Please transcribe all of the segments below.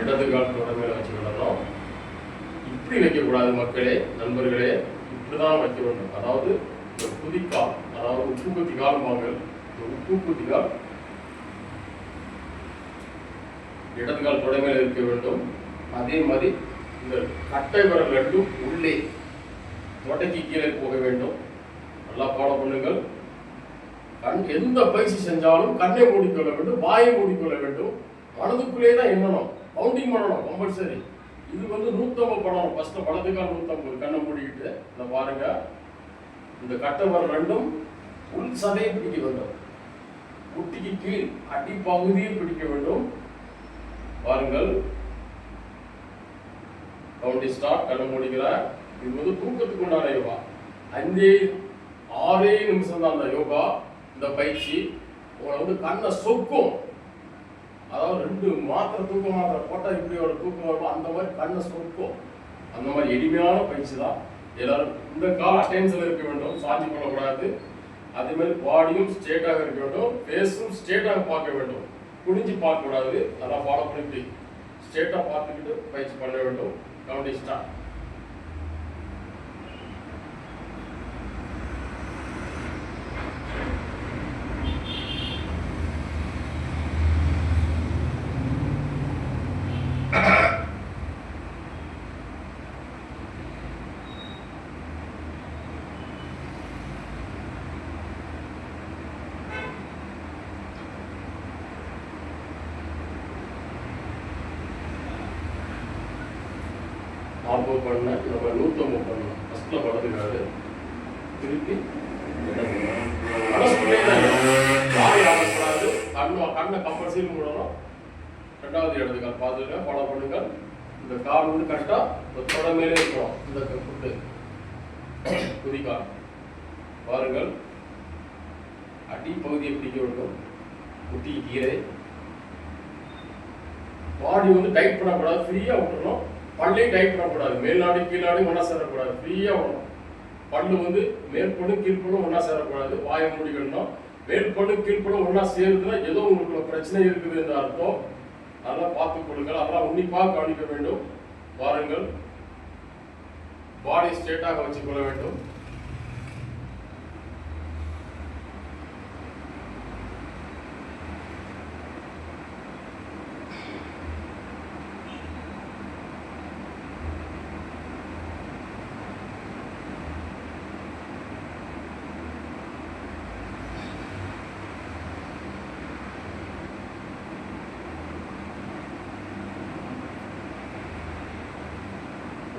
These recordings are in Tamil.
இடது கால் தொடை மேல வச்சுக்கிடணும். இப்படி வைக்கக்கூடாது மக்களே, நண்பர்களே, இப்படிதான் வைக்க வேண்டும். அதாவது இந்த குதிக்கால், அதாவது உப்பு குத்தி கால் வாங்கல், உப்பு குத்தி கால் இடது கால் தொடை மேல இருக்க வேண்டும். அதே மாதிரி இந்த கட்டை விரல் ரெண்டும் உள்ளே தொடைக்கு கீழே போக வேண்டும். நல்லா ஃபாலோ பண்ணுங்கள். எந்த பயிற்சி செஞ்சாலும் கண்ணை மூடிக்கொள்ள வேண்டும், வாயை மூடிக்கொள்ள வேண்டும். மனதுக்குள்ளே தான் எண்ணணும், கவுண்டிங் பண்ணணும் கம்பல்சரி. இது 150 பண்ணணும். ஃபர்ஸ்ட் வலது கால் 150, கண்ணை மூடிக்கிட்டு இதை பாருங்க. இந்த கட்டை விரல் ரெண்டும் உள் சதையை பிடிக்க வேண்டும், முட்டிக்கு கீழ் அடிப்பகுதியை பிடிக்க வேண்டும். பாருங்கள், கவுண்டிங் ஸ்டார்ட். கண்ணை மூடிக்கிறார். இது தூக்கத்துக்கு உண்டான யோகா. 5-6 நிமிஷம் தான் அந்த யோகா. இந்த பயிற்சி உங்களை கண்ணை சொக்கும். அதாவது 2 மாத்திரை தூக்க மாத்திரை போட்டால் இப்படி ஒரு தூக்கம் வரும், அந்த மாதிரி கண்ணை சொக்கும். அந்த மாதிரி எளிமையான பயிற்சி தான். எல்லாரும் இந்த கால் அட்டென்ஷன்ல இருக்க வேண்டும், சாஞ்சி கொள்ளக்கூடாது. அதே மாதிரி பாடியும் ஸ்ட்ரெயிட்டாக இருக்க வேண்டும், ஃபேஸும் ஸ்ட்ரெயிட்டாக பார்க்க வேண்டும், குனிஞ்சு பார்க்கக்கூடாது. அதெல்லாம் ஃபாலோ பண்ணிட்டு ஸ்ட்ரெயிட்டாக பார்த்துக்கிட்டு பயிற்சி பண்ண வேண்டும். Counting start. நாற்பது பண்ண நம்ம 150 பண்ணணும். ஃபர்ஸ்ட்ல வலது காலு, திருப்பி மனசுக்குள்ளே தான் வாய் ஆடக்கூடாது. கண்ணை கம்பல்சரி மூடணும். 2வது இடது கால் பார்த்துக்க, ஃபாலோ பண்ணுங்க. இந்த கால் கரெக்டாக தொடை மேலே இருக்கணும். இந்த ஃபுட்டு குதிக்கால் பாருங்கள். அடிப்பகுதியை பிடிக்க வேண்டும், முட்டி கீரை. பாடி டைட் பண்ணக்கூடாது, ஃப்ரீயாக விட்டுறணும். பல்லையும் டைட் பண்ணக்கூடாது, மேல்நாடு கீழ்நாடு ஒன்றா சேரக்கூடாது, ஃப்ரீயாக விடணும். பல்லு மேற்பண்ணு கீழ்ப்பண்ணும் ஒன்றா சேரக்கூடாது, வாயை மூடிக்கணும். மேற்பண்ணு கீழ்ப்பண்ணும் ஒன்றா சேருதுன்னா ஏதோ உங்களுக்கு பிரச்சனை இருக்குது என்று அர்த்தம். அதெல்லாம் பார்த்துக் கொள்ளுங்கள், அதெல்லாம் உன்னிப்பாக கவனிக்க வேண்டும். பாருங்கள், பாடி ஸ்ட்ரெயிட்டாக வச்சுக்கொள்ள வேண்டும்.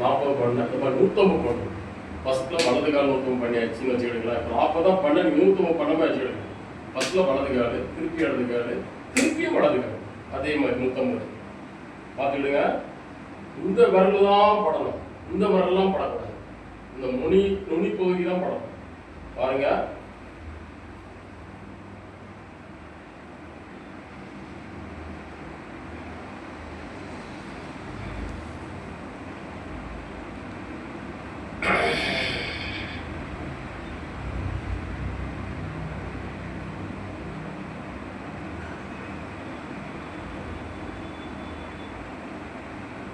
நாற்பது பண்ண இந்த மாதிரி 150 பண்ணணும். ஃபர்ஸ்ட்ல வலது கால் 150 பண்ணியாச்சுன்னு வச்சுக்கிடுங்களா. இப்போ 40 தான் பண்ண, நீங்கள் 150 பண்ணாமல் வச்சுக்கிடுங்க. ஃபர்ஸ்ட்ல வலது கால், திருப்பி இடது கால், திருப்பியும் வலது கால். அதே மாதிரி 150 பார்த்துக்கிடுங்க. இந்த விரல் தான் படணும், இந்த விரல்லாம் படக்கூடாது. இந்த நுனி பகுதி தான் படணும். பாருங்க,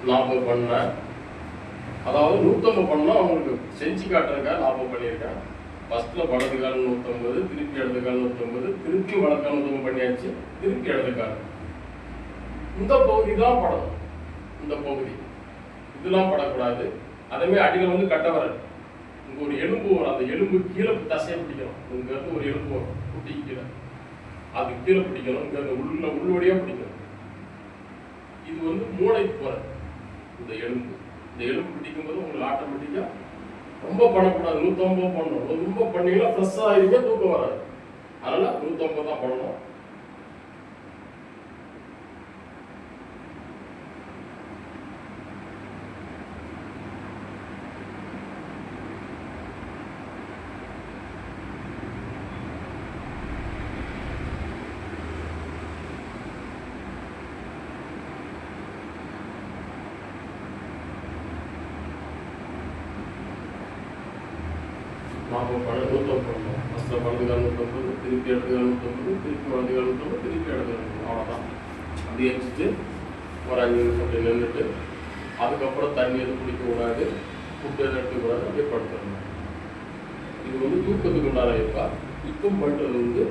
நாற்பது பண்ண, அதாவது 150 பண்ணா உங்களுக்கு செஞ்சு காட்டுறதுக்காக 40 பண்ணியிருக்கேன். ஃபர்ஸ்ட்ல வலது கால் 150, திருப்பி இடது கால் 150, திருப்பி வலது கால் 150 பண்ணியாச்சு, திருப்பி இடது கால். இந்த பகுதி தான் படணும், இந்த பகுதி இதெல்லாம் படக்கூடாது. அதேமாதிரி அடியில் கட்ட வரல், இங்கே ஒரு எலும்பு வரும், அந்த எலும்பு கீழே தசையை பிடிக்கணும். இங்க இருந்து ஒரு எலும்பு வரும் குட்டி கீழே, அது கீழே பிடிக்கணும். இங்க உள்ளோடியா பிடிக்கணும். இது மூளைக்கு போறது. இந்த எலும்பு பிடிக்கும் போது உங்களுக்கு ஆட்டோமேட்டிக்கா ரொம்ப பண்ணக்கூடாது, 150 பண்ணணும். ரொம்ப பண்ணீங்கன்னா ஃப்ரெஷ் ஆகிருக்க, தூக்கம் வராது. அதனால 150 தான் பண்ணணும். நாற்பது பண்ண 150 பண்ணணும். ஃபர்ஸ்ட்ல வலது கால் 150, திருப்பி இடது கால் 150, திருப்பி வலது கால் 150, திருப்பி இடது கால் 150. அவ்வளோதான். அதிகரிச்சுட்டு ஒரு 5 நிமிஷம் அப்படி நின்றுட்டு அதுக்கப்புறம் தண்ணி எதுவும் குடிக்கக்கூடாது, ஃபுட்டு எதுவும் எடுத்துக்கூடாது, அப்படியே படுத்துடணும். இது வந்து தூக்கத்துக்கு உண்டான இப்போ பண்ணுறது வந்து